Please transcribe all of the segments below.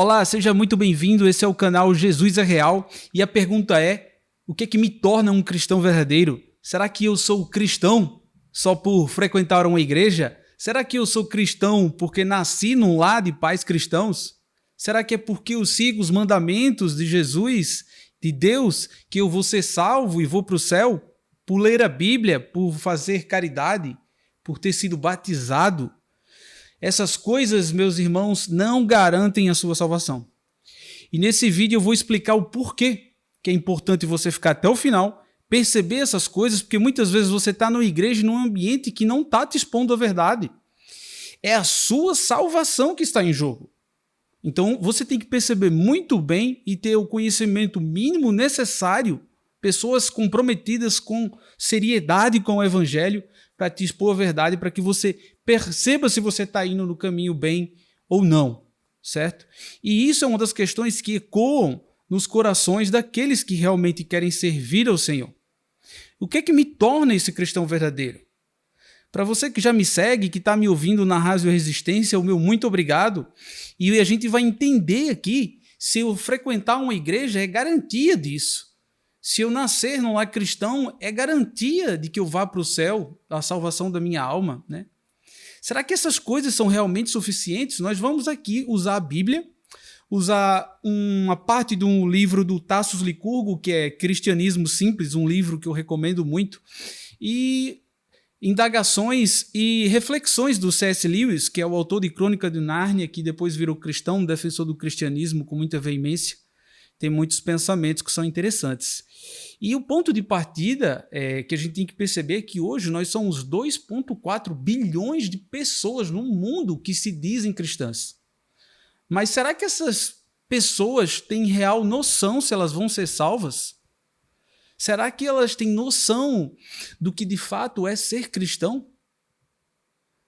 Olá, seja muito bem-vindo. Esse é o canal Jesus é Real e a pergunta é: o que me torna um cristão verdadeiro? Será que eu sou cristão só por frequentar uma igreja? Será que eu sou cristão porque nasci num lar de pais cristãos? Será que é porque eu sigo os mandamentos de Jesus, de Deus, que eu vou ser salvo e vou para o céu? Por ler a Bíblia, por fazer caridade, por ter sido batizado? Essas coisas, meus irmãos, não garantem a sua salvação. E nesse vídeo eu vou explicar o porquê que é importante você ficar até o final, perceber essas coisas, porque muitas vezes você está numa igreja, num ambiente que não está te expondo a verdade. É a sua salvação que está em jogo. Então você tem que perceber muito bem e ter o conhecimento mínimo necessário, pessoas comprometidas com seriedade com o evangelho, para te expor a verdade, para que você perceba se você está indo no caminho bem ou não, certo? E isso é uma das questões que ecoam nos corações daqueles que realmente querem servir ao Senhor. O que é que me torna esse cristão verdadeiro? Para você que já me segue, que está me ouvindo na Rádio Resistência, o meu muito obrigado. E a gente vai entender aqui se eu frequentar uma igreja é garantia disso. Se eu nascer num lar cristão, é garantia de que eu vá para o céu, a salvação da minha alma, né? Será que essas coisas são realmente suficientes? Nós vamos aqui usar a Bíblia, usar uma parte de um livro do Tassos Licurgo, que é Cristianismo Simples, um livro que eu recomendo muito, e indagações e reflexões do C.S. Lewis, que é o autor de Crônica de Nárnia, que depois virou cristão, defensor do cristianismo com muita veemência. Tem muitos pensamentos que são interessantes. E o ponto de partida que a gente tem que perceber é que hoje nós somos 2,4 bilhões de pessoas no mundo que se dizem cristãs. Mas será que essas pessoas têm real noção se elas vão ser salvas? Será que elas têm noção do que de fato é ser cristão?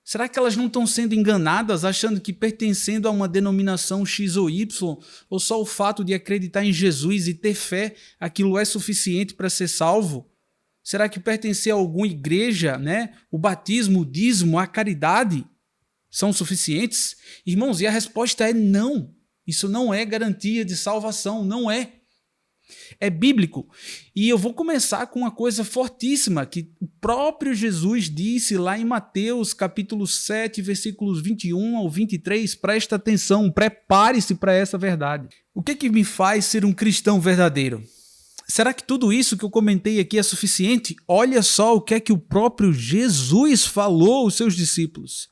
Será que elas não estão sendo enganadas, achando que pertencendo a uma denominação X ou Y, ou só o fato de acreditar em Jesus e ter fé, aquilo é suficiente para ser salvo? Será que pertencer a alguma igreja, né, o batismo, o dízimo, a caridade, são suficientes? Irmãos, e a resposta é não. Isso não é garantia de salvação, não é. É bíblico. E eu vou começar com uma coisa fortíssima que o próprio Jesus disse lá em Mateus capítulo 7, versículos 21 ao 23. Presta atenção, prepare-se para essa verdade. O que me faz ser um cristão verdadeiro? Será que tudo isso que eu comentei aqui é suficiente? Olha só o que é que o próprio Jesus falou aos seus discípulos.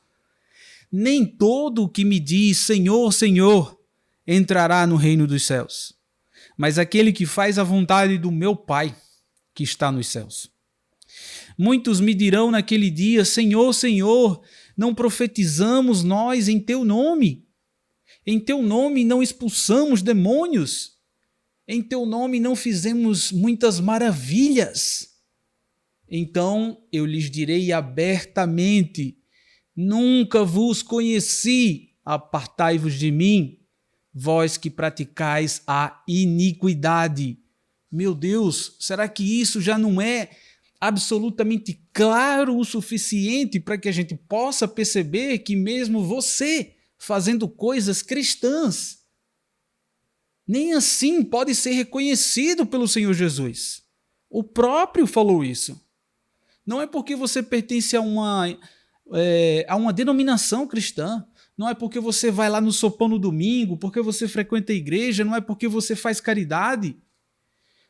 Nem todo o que me diz Senhor, Senhor, entrará no reino dos céus, mas aquele que faz a vontade do meu Pai, que está nos céus. Muitos me dirão naquele dia, Senhor, Senhor, não profetizamos nós em teu nome? Em teu nome não expulsamos demônios? Em teu nome não fizemos muitas maravilhas? Então eu lhes direi abertamente, nunca vos conheci, apartai-vos de mim, vós que praticais a iniquidade. Meu Deus, será que isso já não é absolutamente claro o suficiente para que a gente possa perceber que mesmo você fazendo coisas cristãs, nem assim pode ser reconhecido pelo Senhor Jesus? O próprio falou isso. Não é porque você pertence a uma denominação cristã, não é porque você vai lá no sopão no domingo, porque você frequenta a igreja, não é porque você faz caridade.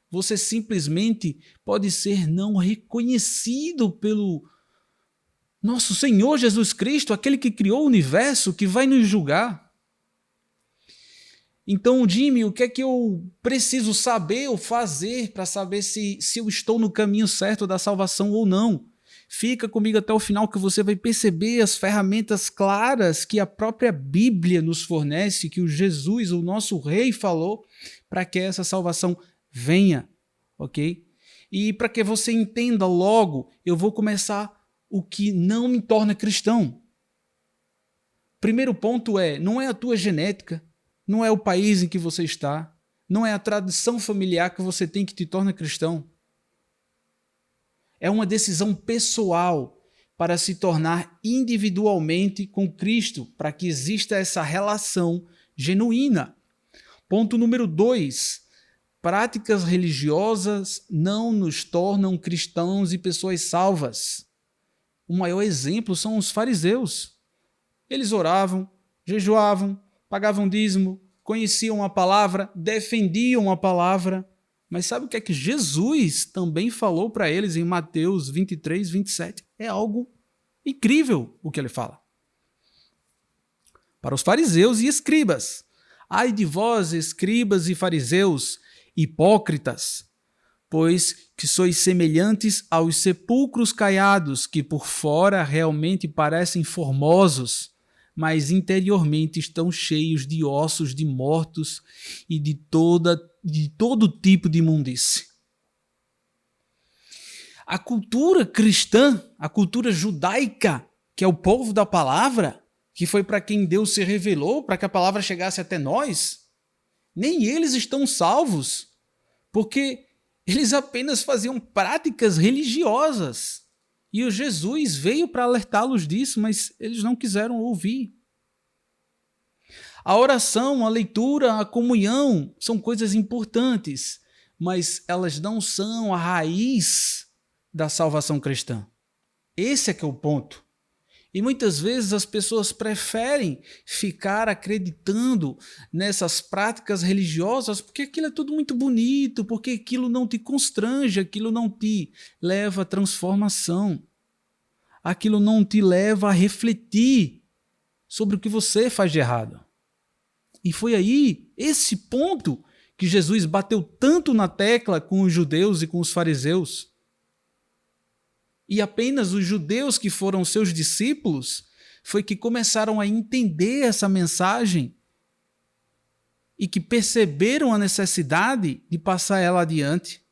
Você simplesmente pode ser não reconhecido pelo nosso Senhor Jesus Cristo, aquele que criou o universo, que vai nos julgar. Então, Jimmy, o que é que eu preciso saber ou fazer para saber se eu estou no caminho certo da salvação ou não? Fica comigo até o final que você vai perceber as ferramentas claras que a própria Bíblia nos fornece, que o Jesus, o nosso Rei, falou para que essa salvação venha, ok? E para que você entenda logo, eu vou começar o que não me torna cristão. Primeiro ponto não é a tua genética, não é o país em que você está, não é a tradição familiar que você tem que te torna cristão. É uma decisão pessoal para se tornar individualmente com Cristo, para que exista essa relação genuína. Ponto número 2. Práticas religiosas não nos tornam cristãos e pessoas salvas. O maior exemplo são os fariseus. Eles oravam, jejuavam, pagavam dízimo, conheciam a palavra, defendiam a palavra. Mas sabe o que é que Jesus também falou para eles em Mateus 23, 27? É algo incrível o que ele fala. Para os fariseus e escribas: ai de vós, escribas e fariseus, hipócritas, pois que sois semelhantes aos sepulcros caiados, que por fora realmente parecem formosos, mas interiormente estão cheios de ossos de mortos e de todo tipo de imundície. A cultura cristã, a cultura judaica, que é o povo da palavra, que foi para quem Deus se revelou, para que a palavra chegasse até nós, nem eles estão salvos, porque eles apenas faziam práticas religiosas. E o Jesus veio para alertá-los disso, mas eles não quiseram ouvir. A oração, a leitura, a comunhão são coisas importantes, mas elas não são a raiz da salvação cristã. Esse é que é o ponto. E muitas vezes as pessoas preferem ficar acreditando nessas práticas religiosas porque aquilo é tudo muito bonito, porque aquilo não te constrange, aquilo não te leva à transformação, aquilo não te leva a refletir sobre o que você faz de errado. E foi aí, esse ponto, que Jesus bateu tanto na tecla com os judeus e com os fariseus. E apenas os judeus que foram seus discípulos foi que começaram a entender essa mensagem e que perceberam a necessidade de passar ela adiante.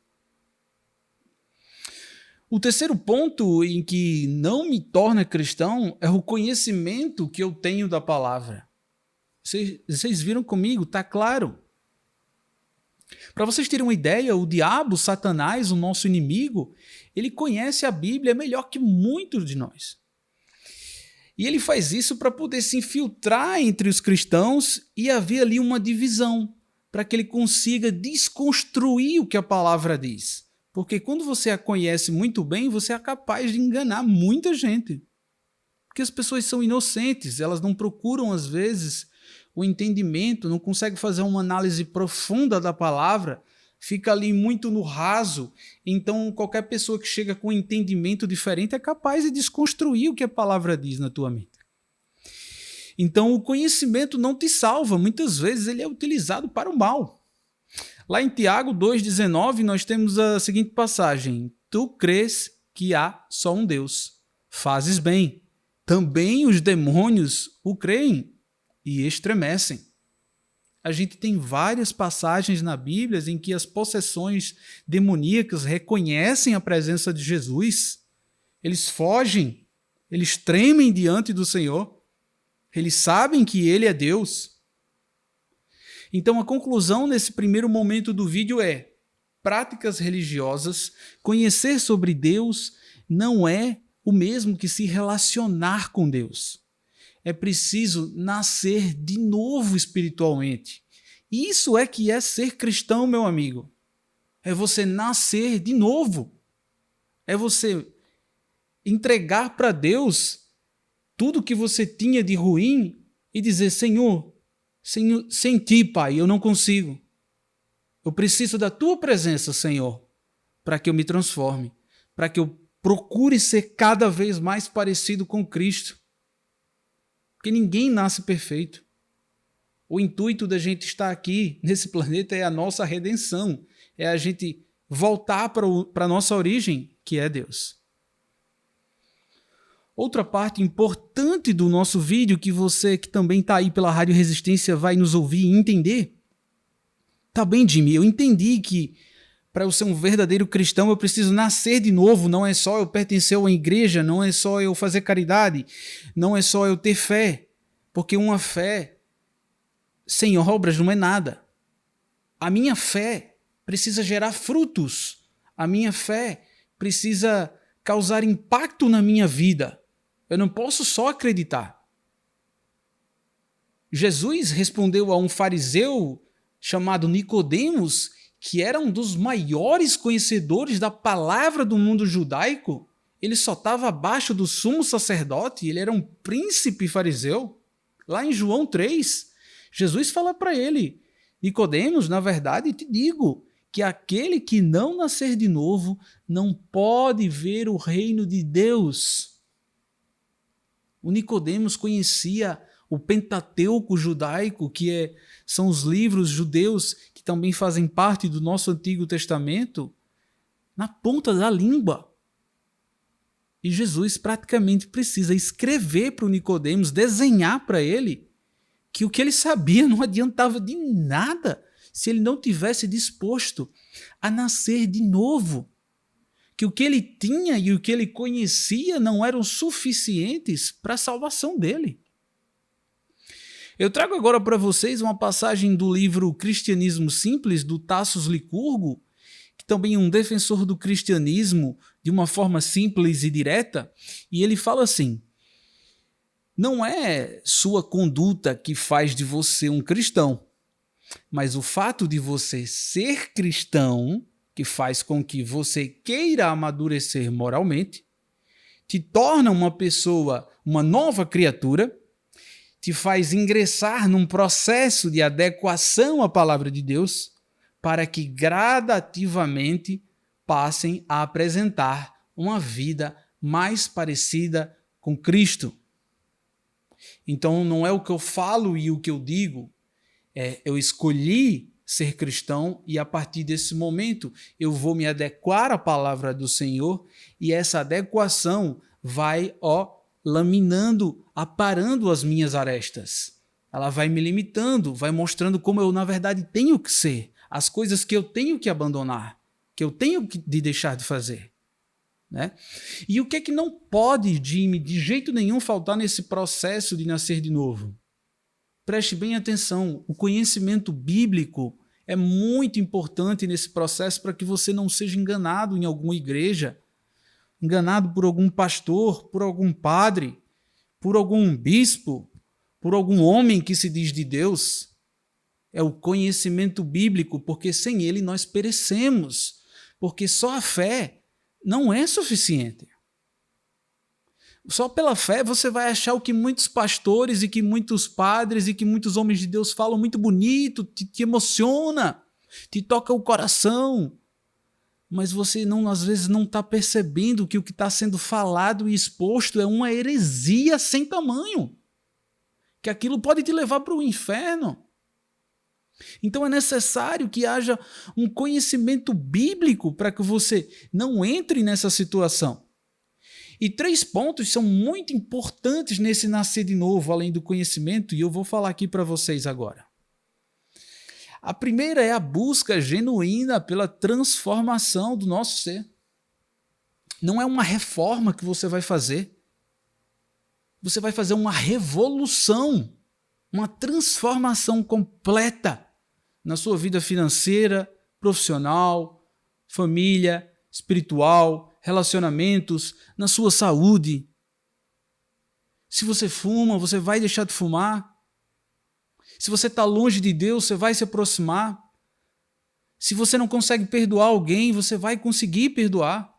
O terceiro ponto em que não me torna cristão é o conhecimento que eu tenho da palavra. Vocês viram comigo? Está claro. Para vocês terem uma ideia, o diabo, Satanás, o nosso inimigo, ele conhece a Bíblia melhor que muitos de nós. E ele faz isso para poder se infiltrar entre os cristãos e haver ali uma divisão, para que ele consiga desconstruir o que a palavra diz. Porque quando você a conhece muito bem, você é capaz de enganar muita gente. Porque as pessoas são inocentes, elas não procuram, às vezes, o entendimento, não conseguem fazer uma análise profunda da palavra, fica ali muito no raso. Então, qualquer pessoa que chega com um entendimento diferente é capaz de desconstruir o que a palavra diz na tua mente. Então, o conhecimento não te salva, muitas vezes ele é utilizado para o mal. Lá em Tiago 2,19, nós temos a seguinte passagem: tu crês que há só um Deus, fazes bem. Também os demônios o creem e estremecem. A gente tem várias passagens na Bíblia em que as possessões demoníacas reconhecem a presença de Jesus. Eles fogem, eles tremem diante do Senhor. Eles sabem que Ele é Deus. Então a conclusão nesse primeiro momento do vídeo é: práticas religiosas, conhecer sobre Deus não é o mesmo que se relacionar com Deus. É preciso nascer de novo espiritualmente. Isso é que é ser cristão, meu amigo. É você nascer de novo. É você entregar para Deus tudo que você tinha de ruim e dizer: Senhor, sem ti, Pai, eu não consigo. Eu preciso da tua presença, Senhor, para que eu me transforme, para que eu procure ser cada vez mais parecido com Cristo. Porque ninguém nasce perfeito. O intuito da gente estar aqui nesse planeta é a nossa redenção. É a gente voltar para a nossa origem, que é Deus. Outra parte importante do nosso vídeo, que você que também está aí pela Rádio Resistência vai nos ouvir e entender. Tá bem, Jimmy, eu entendi que para eu ser um verdadeiro cristão eu preciso nascer de novo. Não é só eu pertencer a uma igreja, não é só eu fazer caridade, não é só eu ter fé. Porque uma fé sem obras não é nada. A minha fé precisa gerar frutos. A minha fé precisa causar impacto na minha vida. Eu não posso só acreditar. Jesus respondeu a um fariseu chamado Nicodemos, que era um dos maiores conhecedores da palavra do mundo judaico, ele só estava abaixo do sumo sacerdote, ele era um príncipe fariseu. Lá em João 3, Jesus fala para ele: Nicodemos, na verdade te digo que aquele que não nascer de novo não pode ver o reino de Deus. O Nicodemos conhecia o Pentateuco judaico, que são os livros judeus que também fazem parte do nosso Antigo Testamento, na ponta da língua. E Jesus praticamente precisa escrever para o Nicodemos, desenhar para ele, que o que ele sabia não adiantava de nada se ele não tivesse disposto a nascer de novo. Que o que ele tinha e o que ele conhecia não eram suficientes para a salvação dele. Eu trago agora para vocês uma passagem do livro Cristianismo Simples, do Tassos Licurgo, que também é um defensor do cristianismo de uma forma simples e direta, e ele fala assim: não é sua conduta que faz de você um cristão, mas o fato de você ser cristão, que faz com que você queira amadurecer moralmente, te torna uma pessoa, uma nova criatura, te faz ingressar num processo de adequação à palavra de Deus, para que gradativamente passem a apresentar uma vida mais parecida com Cristo. Então não é o que eu falo e o que eu digo, eu escolhi ser cristão e a partir desse momento eu vou me adequar à palavra do Senhor e essa adequação vai, laminando, aparando as minhas arestas. Ela vai me limitando, vai mostrando como eu na verdade tenho que ser, as coisas que eu tenho que abandonar, que eu tenho de deixar de fazer. Né? E o que é que não pode, Jimmy, de jeito nenhum faltar nesse processo de nascer de novo? Preste bem atenção, o conhecimento bíblico é muito importante nesse processo para que você não seja enganado em alguma igreja, enganado por algum pastor, por algum padre, por algum bispo, por algum homem que se diz de Deus. É o conhecimento bíblico, porque sem ele nós perecemos, porque só a fé não é suficiente. Só pela fé você vai achar o que muitos pastores e que muitos padres e que muitos homens de Deus falam muito bonito, te emociona, te toca o coração. Mas você às vezes não está percebendo que o que está sendo falado e exposto é uma heresia sem tamanho. Que aquilo pode te levar para o inferno. Então é necessário que haja um conhecimento bíblico para que você não entre nessa situação. E 3 pontos são muito importantes nesse nascer de novo, além do conhecimento, e eu vou falar aqui para vocês agora. A primeira é a busca genuína pela transformação do nosso ser. Não é uma reforma que você vai fazer. Você vai fazer uma revolução, uma transformação completa na sua vida financeira, profissional, família, espiritual, relacionamentos, na sua saúde. Se você fuma, você vai deixar de fumar. Se você está longe de Deus, você vai se aproximar. Se você não consegue perdoar alguém, você vai conseguir perdoar.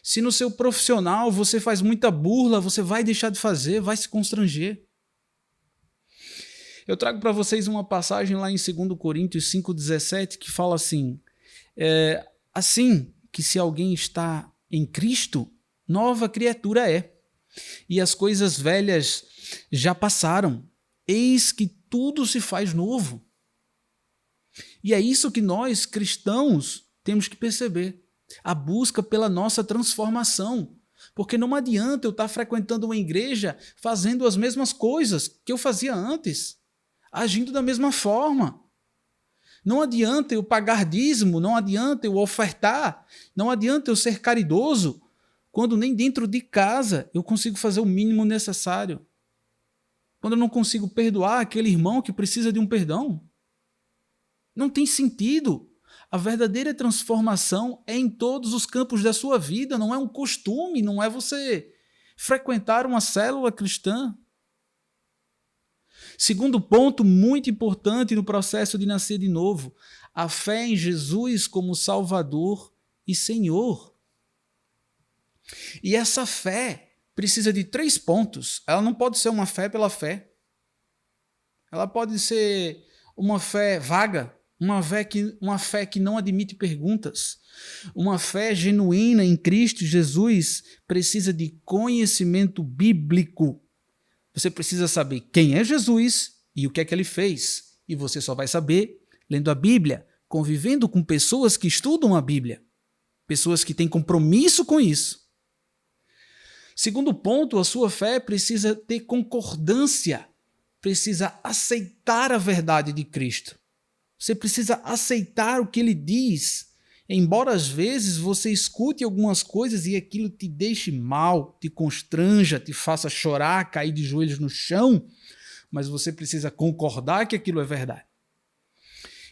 Se no seu profissional você faz muita burla, você vai deixar de fazer, vai se constranger. Eu trago para vocês uma passagem lá em 2 Coríntios 5,17 que fala assim: assim que se alguém está em Cristo, nova criatura é. E as coisas velhas já passaram. Eis que tudo se faz novo. E é isso que nós, cristãos, temos que perceber. A busca pela nossa transformação. Porque não adianta eu estar frequentando uma igreja fazendo as mesmas coisas que eu fazia antes. Agindo da mesma forma. Não adianta eu pagar dízimo, não adianta eu ofertar, não adianta eu ser caridoso, quando nem dentro de casa eu consigo fazer o mínimo necessário. Quando eu não consigo perdoar aquele irmão que precisa de um perdão. Não tem sentido. A verdadeira transformação é em todos os campos da sua vida, não é um costume, não é você frequentar uma célula cristã. Segundo ponto muito importante no processo de nascer de novo, a fé em Jesus como Salvador e Senhor. E essa fé precisa de 3 pontos. Ela não pode ser uma fé pela fé. Ela pode ser uma fé vaga, uma fé que não admite perguntas. Uma fé genuína em Cristo Jesus precisa de conhecimento bíblico. Você precisa saber quem é Jesus e o que é que ele fez. E você só vai saber lendo a Bíblia, convivendo com pessoas que estudam a Bíblia, pessoas que têm compromisso com isso. Segundo ponto, a sua fé precisa ter concordância, precisa aceitar a verdade de Cristo. Você precisa aceitar o que ele diz, embora às vezes você escute algumas coisas e aquilo te deixe mal, te constranja, te faça chorar, cair de joelhos no chão, mas você precisa concordar que aquilo é verdade.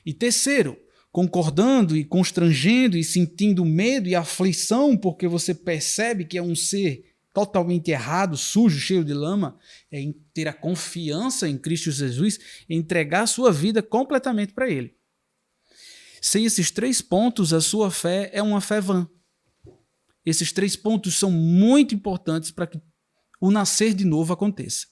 E terceiro, concordando e constrangendo e sentindo medo e aflição porque você percebe que é um ser totalmente errado, sujo, cheio de lama, é ter a confiança em Cristo Jesus e entregar a sua vida completamente para Ele. Sem esses 3 pontos, a sua fé é uma fé vã. Esses 3 pontos são muito importantes para que o nascer de novo aconteça.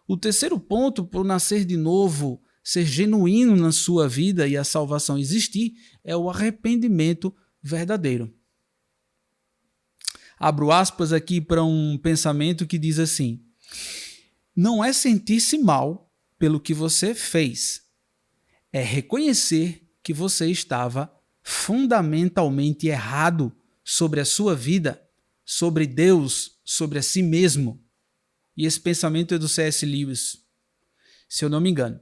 O terceiro ponto para o nascer de novo ser genuíno na sua vida e a salvação existir é o arrependimento verdadeiro. Abro aspas aqui para um pensamento que diz assim: não é sentir-se mal pelo que você fez, é reconhecer que você estava fundamentalmente errado sobre a sua vida, sobre Deus, sobre a si mesmo. E esse pensamento é do C.S. Lewis, se eu não me engano.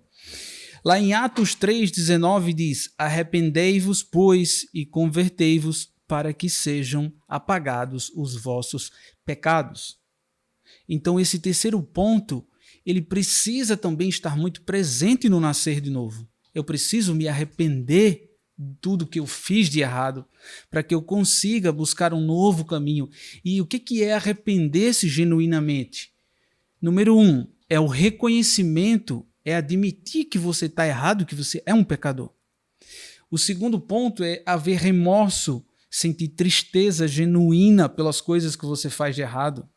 Lá em Atos 3,19 diz: arrependei-vos, pois, e convertei-vos para que sejam apagados os vossos pecados. Então esse terceiro ponto, ele precisa também estar muito presente no nascer de novo. Eu preciso me arrepender de tudo que eu fiz de errado, para que eu consiga buscar um novo caminho. E o que é arrepender-se genuinamente? Número 1, é o reconhecimento, é admitir que você está errado, que você é um pecador. O segundo ponto é haver remorso, sentir tristeza genuína pelas coisas que você faz de errado.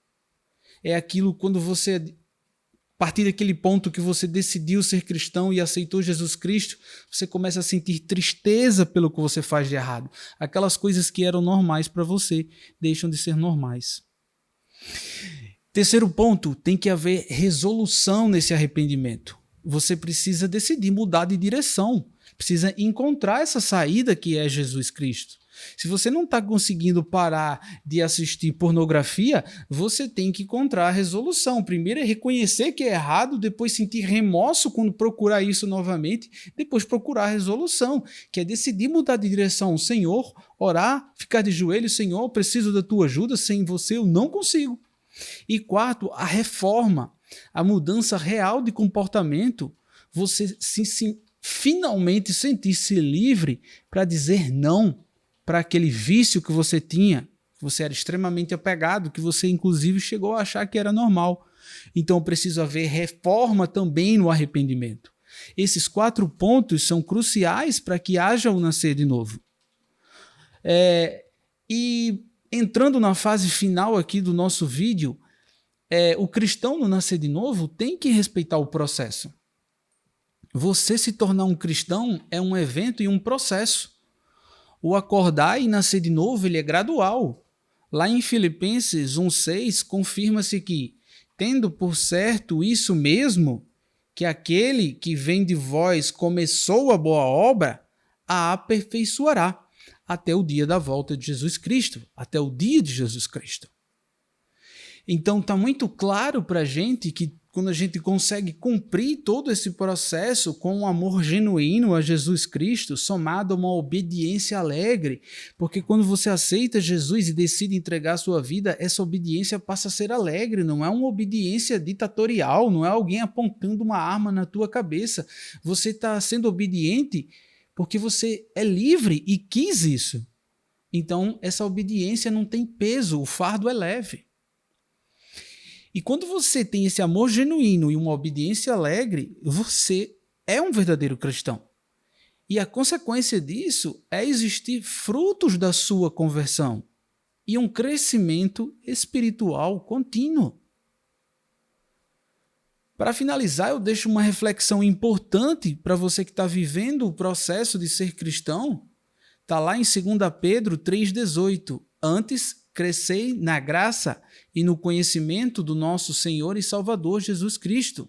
É aquilo quando você, a partir daquele ponto que você decidiu ser cristão e aceitou Jesus Cristo, você começa a sentir tristeza pelo que você faz de errado. Aquelas coisas que eram normais para você deixam de ser normais. Terceiro ponto, tem que haver resolução nesse arrependimento. Você precisa decidir mudar de direção, precisa encontrar essa saída que é Jesus Cristo. Se você não está conseguindo parar de assistir pornografia, você tem que encontrar a resolução. Primeiro é reconhecer que é errado, depois sentir remorso quando procurar isso novamente, depois procurar a resolução, que é decidir mudar de direção. Senhor, orar, ficar de joelhos, Senhor, eu preciso da tua ajuda, sem você eu não consigo. E quarto, a reforma, a mudança real de comportamento, você finalmente sentir-se livre para dizer não para aquele vício que você tinha, que você era extremamente apegado, que você inclusive chegou a achar que era normal. Então precisa haver reforma também no arrependimento. Esses 4 pontos são cruciais para que haja o nascer de novo. E entrando na fase final aqui do nosso vídeo, o cristão no nascer de novo tem que respeitar o processo. Você se tornar um cristão é um evento e um processo. O acordar e nascer de novo ele é gradual. Lá em Filipenses 1,6 confirma-se que, tendo por certo isso mesmo, que aquele que vem de vós começou a boa obra, a aperfeiçoará até o dia da volta de Jesus Cristo, até o dia de Jesus Cristo. Então está muito claro para a gente que quando a gente consegue cumprir todo esse processo com um amor genuíno a Jesus Cristo, somado a uma obediência alegre, porque quando você aceita Jesus e decide entregar a sua vida, essa obediência passa a ser alegre, não é uma obediência ditatorial, não é alguém apontando uma arma na tua cabeça. Você está sendo obediente porque você é livre e quis isso. Então, essa obediência não tem peso, o fardo é leve. E quando você tem esse amor genuíno e uma obediência alegre, você é um verdadeiro cristão. E a consequência disso é existir frutos da sua conversão e um crescimento espiritual contínuo. Para finalizar, eu deixo uma reflexão importante para você que está vivendo o processo de ser cristão. Está lá em 2 Pedro 3,18. Antes, crescei na graça e no conhecimento do nosso Senhor e Salvador Jesus Cristo.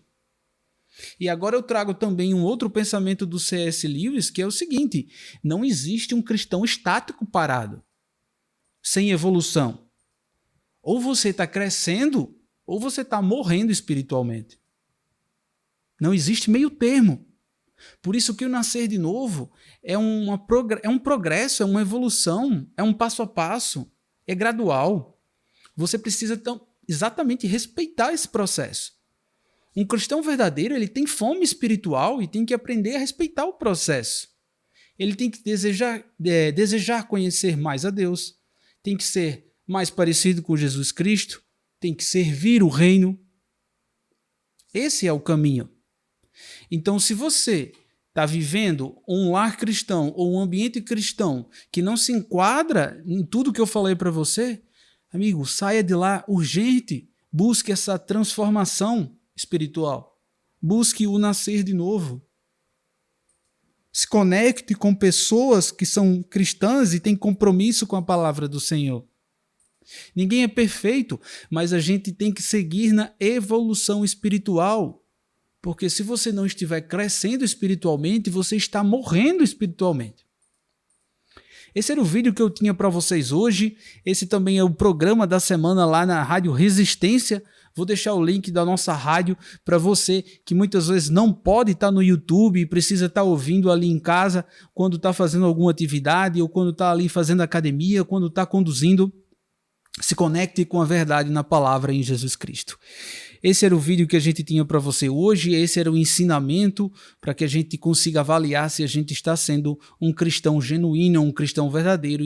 E agora eu trago também um outro pensamento do C.S. Lewis, que é o seguinte: não existe um cristão estático parado, sem evolução. Ou você está crescendo, ou você está morrendo espiritualmente. Não existe meio termo. Por isso que o nascer de novo é um progresso, é uma evolução, é um passo a passo, é gradual. Você precisa então exatamente respeitar esse processo. Um cristão verdadeiro, ele tem fome espiritual e tem que aprender a respeitar o processo. Ele tem que desejar conhecer mais a Deus, tem que ser mais parecido com Jesus Cristo, tem que servir o reino. Esse é o caminho. Então, se você está vivendo um lar cristão ou um ambiente cristão que não se enquadra em tudo que eu falei para você, amigo, saia de lá urgente, busque essa transformação espiritual, busque o nascer de novo. Se conecte com pessoas que são cristãs e têm compromisso com a palavra do Senhor. Ninguém é perfeito, mas a gente tem que seguir na evolução espiritual. Porque se você não estiver crescendo espiritualmente, você está morrendo espiritualmente. Esse era o vídeo que eu tinha para vocês hoje. Esse também é o programa da semana lá na Rádio Resistência. Vou deixar o link da nossa rádio para você que muitas vezes não pode estar no YouTube e precisa estar ouvindo ali em casa quando está fazendo alguma atividade ou quando está ali fazendo academia, quando está conduzindo. Se conecte com a verdade na palavra em Jesus Cristo. Esse era o vídeo que a gente tinha para você hoje, esse era o ensinamento para que a gente consiga avaliar se a gente está sendo um cristão genuíno, um cristão verdadeiro,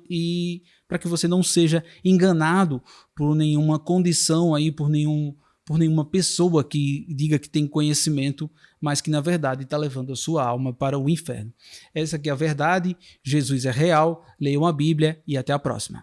e para que você não seja enganado por nenhuma condição, aí, por nenhuma pessoa que diga que tem conhecimento, mas que na verdade está levando a sua alma para o inferno. Essa aqui é a verdade, Jesus é real, leiam a Bíblia e até a próxima.